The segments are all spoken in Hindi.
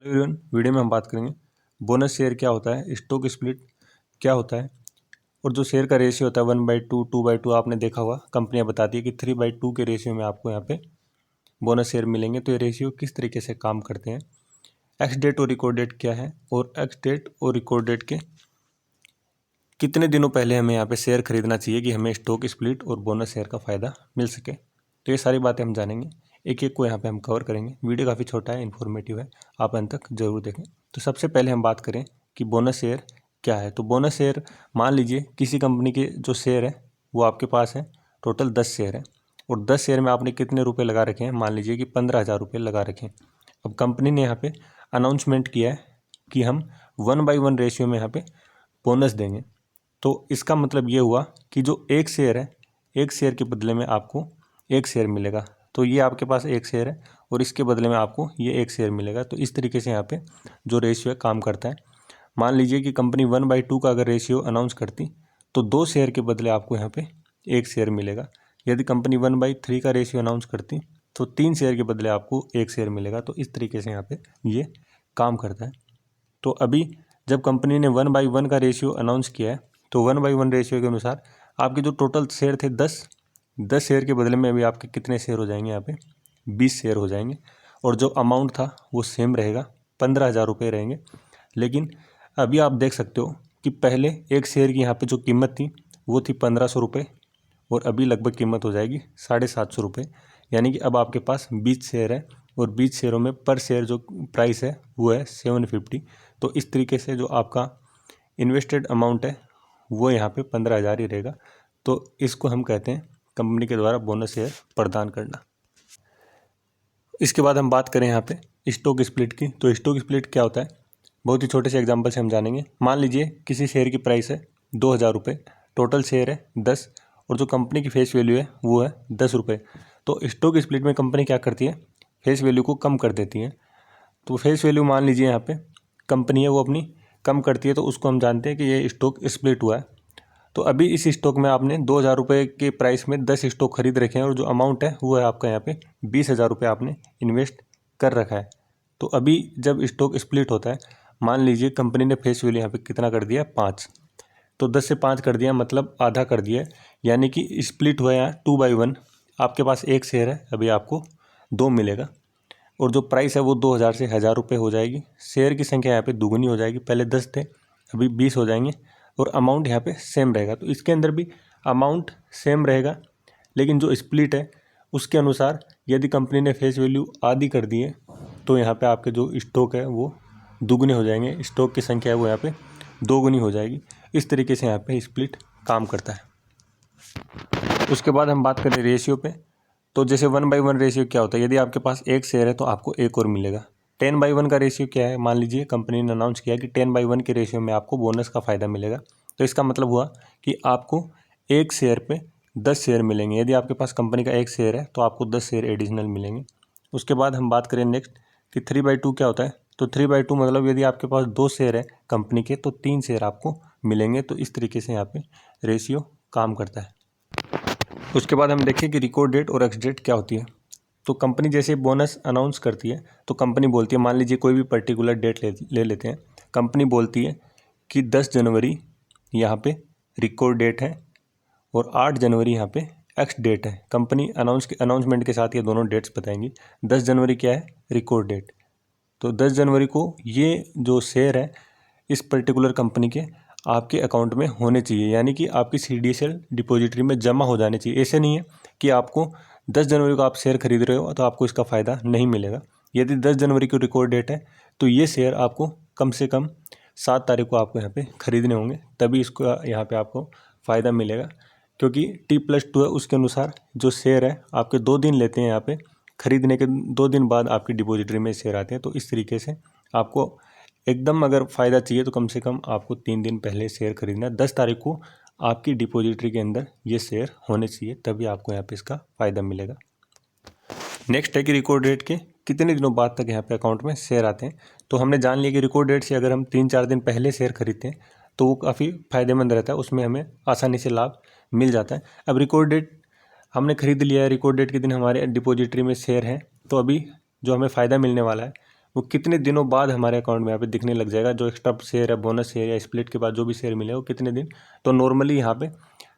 एवरीवन, वीडियो में हम बात करेंगे बोनस शेयर क्या होता है, स्टॉक स्प्लिट क्या होता है और जो शेयर का रेशियो होता है 1/2, 2/2 आपने देखा होगा। कंपनियां बताती है कि 3/2 के रेशियो में आपको यहाँ पे बोनस शेयर मिलेंगे। तो ये रेशियो किस तरीके से काम करते हैं, एक्स डेट और रिकॉर्ड डेट क्या है और एक्स डेट और रिकॉर्ड डेट के कितने दिनों पहले हमें यहाँ पे शेयर खरीदना चाहिए कि हमें स्टॉक स्प्लिट और बोनस शेयर का फ़ायदा मिल सके। तो ये सारी बातें हम जानेंगे, एक एक को यहाँ पे हम कवर करेंगे। वीडियो काफ़ी छोटा है, इन्फॉर्मेटिव है, आप अंत तक जरूर देखें। तो सबसे पहले हम बात करें कि बोनस शेयर क्या है। तो बोनस शेयर, मान लीजिए किसी कंपनी के जो शेयर है वो आपके पास है, टोटल 10 शेयर है और 10 शेयर में आपने कितने रुपये लगा रखे हैं, मान लीजिए कि 15,000 रुपये लगा रखे हैं। अब कंपनी ने यहाँ पे अनाउंसमेंट किया है कि हम 1/1 रेशियो में यहाँ पे बोनस देंगे। तो इसका मतलब ये हुआ कि जो एक शेयर है, एक शेयर के बदले में आपको एक शेयर मिलेगा। तो ये आपके पास एक शेयर है और इसके बदले में आपको ये एक शेयर मिलेगा। तो इस तरीके से यहाँ पे जो रेशियो है काम करता है। मान लीजिए कि कंपनी 1/2 का अगर रेशियो अनाउंस करती तो 2 शेयर के बदले आपको यहाँ पे एक शेयर मिलेगा। यदि कंपनी 1/3 का रेशियो अनाउंस करती तो 3 शेयर के बदले आपको एक शेयर मिलेगा। तो इस तरीके से यहाँ पे ये काम करता है। तो अभी जब कंपनी ने 1/1 का रेशियो अनाउंस किया है तो 1/1 रेशियो के अनुसार आपके जो टोटल शेयर थे 10 शेयर के बदले में अभी आपके कितने शेयर हो जाएंगे, यहाँ पे 20 शेयर हो जाएंगे। और जो अमाउंट था वो सेम रहेगा, 15,000 रुपये रहेंगे। लेकिन अभी आप देख सकते हो कि पहले एक शेयर की यहाँ पे जो कीमत थी वो थी 1,500 रुपये और अभी लगभग कीमत हो जाएगी 750 रुपये। यानी कि अब आपके पास 20 शेयर है और 20 शेयरों में पर शेयर जो प्राइस है वो है 750। तो इस तरीके से जो आपका इन्वेस्टेड अमाउंट है वो यहाँ पे 15,000 ही रहेगा। तो इसको हम कहते हैं कंपनी के द्वारा बोनस शेयर प्रदान करना। इसके बाद हम बात करें यहाँ पे स्टॉक स्प्लिट की। तो स्टॉक स्प्लिट क्या होता है, बहुत ही छोटे से एग्जांपल से हम जानेंगे। मान लीजिए किसी शेयर की प्राइस है 2,000 रुपये, टोटल शेयर है 10 और जो कंपनी की फेस वैल्यू है वो है 10 रुपये। तो स्टॉक स्प्लिट में कंपनी क्या करती है, फेस वैल्यू को कम कर देती है। तो फेस वैल्यू मान लीजिए यहाँ पे कंपनी है वो अपनी कम करती है, तो उसको हम जानते हैं कि ये स्टॉक स्प्लिट हुआ है। तो अभी इस स्टॉक में आपने 2,000 रुपये के प्राइस में 10 स्टॉक खरीद रखे हैं और जो अमाउंट है वो है आपका यहाँ पे 20,000 रुपये आपने इन्वेस्ट कर रखा है। तो अभी जब स्टॉक स्प्लिट होता है, मान लीजिए कंपनी ने फेस वैल्यू यहाँ पे कितना कर दिया, 5। तो 10 से 5 कर दिया, मतलब आधा कर दिया, यानी कि स्प्लिट हुआ यहाँ 2/1। आपके पास एक शेयर है, अभी आपको 2 मिलेगा और जो प्राइस है वो 2,000 से 1,000 रुपये हो जाएगी। शेयर की संख्या यहाँ पे दुगनी हो जाएगी, पहले 10 थे अभी 20 हो जाएंगे और अमाउंट यहाँ पे सेम रहेगा। तो इसके अंदर भी अमाउंट सेम रहेगा, लेकिन जो स्प्लिट है उसके अनुसार यदि कंपनी ने फेस वैल्यू आधी कर दी है तो यहाँ पे आपके जो स्टॉक है वो दुगने हो जाएंगे, स्टॉक की संख्या है वो यहाँ पे दोगुनी हो जाएगी। इस तरीके से यहाँ पे स्प्लिट काम करता है। उसके बाद हम बात करें रेशियो पे। तो जैसे 1/1 रेशियो क्या होता है, यदि आपके पास एक शेयर है तो आपको एक और मिलेगा। 10/1 का रेशियो क्या है, मान लीजिए कंपनी ने अनाउंस किया कि 10/1 के रेशियो में आपको बोनस का फ़ायदा मिलेगा। तो इसका मतलब हुआ कि आपको एक शेयर पे 10 शेयर मिलेंगे। यदि आपके पास कंपनी का एक शेयर है तो आपको 10 शेयर एडिशनल मिलेंगे। उसके बाद हम बात करें नेक्स्ट कि 3/2 क्या होता है। तो 3/2 मतलब यदि आपके पास 2 शेयर है कंपनी के तो 3 शेयर आपको मिलेंगे। तो इस तरीके से यहाँ पे रेशियो काम करता है। उसके बाद हम देखें कि रिकॉर्ड डेट और एक्स डेट क्या होती है। तो कंपनी जैसे बोनस अनाउंस करती है तो कंपनी बोलती है, मान लीजिए कोई भी पर्टिकुलर डेट ले लेते हैं। कंपनी बोलती है कि 10 जनवरी यहाँ पे रिकॉर्ड डेट है और 8 जनवरी यहाँ पे एक्स डेट है। कंपनी अनाउंसमेंट के साथ ये दोनों डेट्स बताएंगी। 10 जनवरी क्या है, रिकॉर्ड डेट। तो 10 जनवरी को ये जो शेयर है इस पर्टिकुलर कंपनी के आपके अकाउंट में होने चाहिए, यानी कि आपकी सीडीएसएल डिपॉजिटरी में जमा हो जाने चाहिए। ऐसे नहीं है कि आपको 10 जनवरी को आप शेयर खरीद रहे हो तो आपको इसका फ़ायदा नहीं मिलेगा। यदि 10 जनवरी की रिकॉर्ड डेट है तो ये शेयर आपको कम से कम 7 तारीख को आपको यहाँ पे खरीदने होंगे, तभी इसको यहाँ पे आपको फ़ायदा मिलेगा। क्योंकि T+2 है, उसके अनुसार जो शेयर है आपके 2 दिन लेते हैं, यहाँ पे खरीदने के 2 दिन बाद आपकी डिपॉजिटरी में शेयर आते हैं। तो इस तरीके से आपको एकदम अगर फ़ायदा चाहिए तो कम से कम आपको 3 दिन पहले शेयर खरीदना है। 10 तारीख को आपकी डिपॉजिटरी के अंदर ये शेयर होने चाहिए, तभी आपको यहाँ पे इसका फ़ायदा मिलेगा। नेक्स्ट है कि रिकॉर्ड डेट के कितने दिनों बाद तक यहाँ पे अकाउंट में शेयर आते हैं। तो हमने जान लिया कि रिकॉर्ड डेट से अगर हम 3-4 दिन पहले शेयर खरीदते हैं तो वो काफ़ी फ़ायदेमंद रहता है, उसमें हमें आसानी से लाभ मिल जाता है। अब रिकॉर्ड डेट हमने खरीद लिया है, रिकॉर्ड डेट के दिन हमारे डिपॉजिटरी में शेयर है, तो अभी जो हमें फ़ायदा मिलने वाला है वो कितने दिनों बाद हमारे अकाउंट में यहाँ पे दिखने लग जाएगा। जो एक्स्ट्रा शेयर है, बोनस शेयर या स्प्लिट के बाद जो भी शेयर मिले वो कितने दिन, तो नॉर्मली यहाँ पे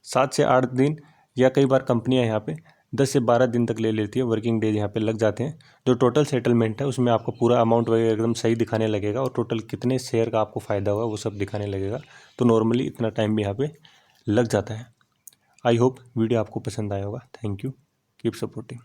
7 से 8 दिन या कई बार कंपनियाँ यहाँ पे 10 से 12 दिन तक ले लेती है, वर्किंग डेज यहाँ पे लग जाते हैं। जो टोटल सेटलमेंट है उसमें आपको पूरा अमाउंट वगैरह एकदम सही दिखाने लगेगा और टोटल कितने शेयर का आपको फ़ायदा हुआ वो सब दिखाने लगेगा। तो नॉर्मली इतना टाइम भी यहाँ पे लग जाता है। आई होप वीडियो आपको पसंद आया होगा। Thank you, keep supporting.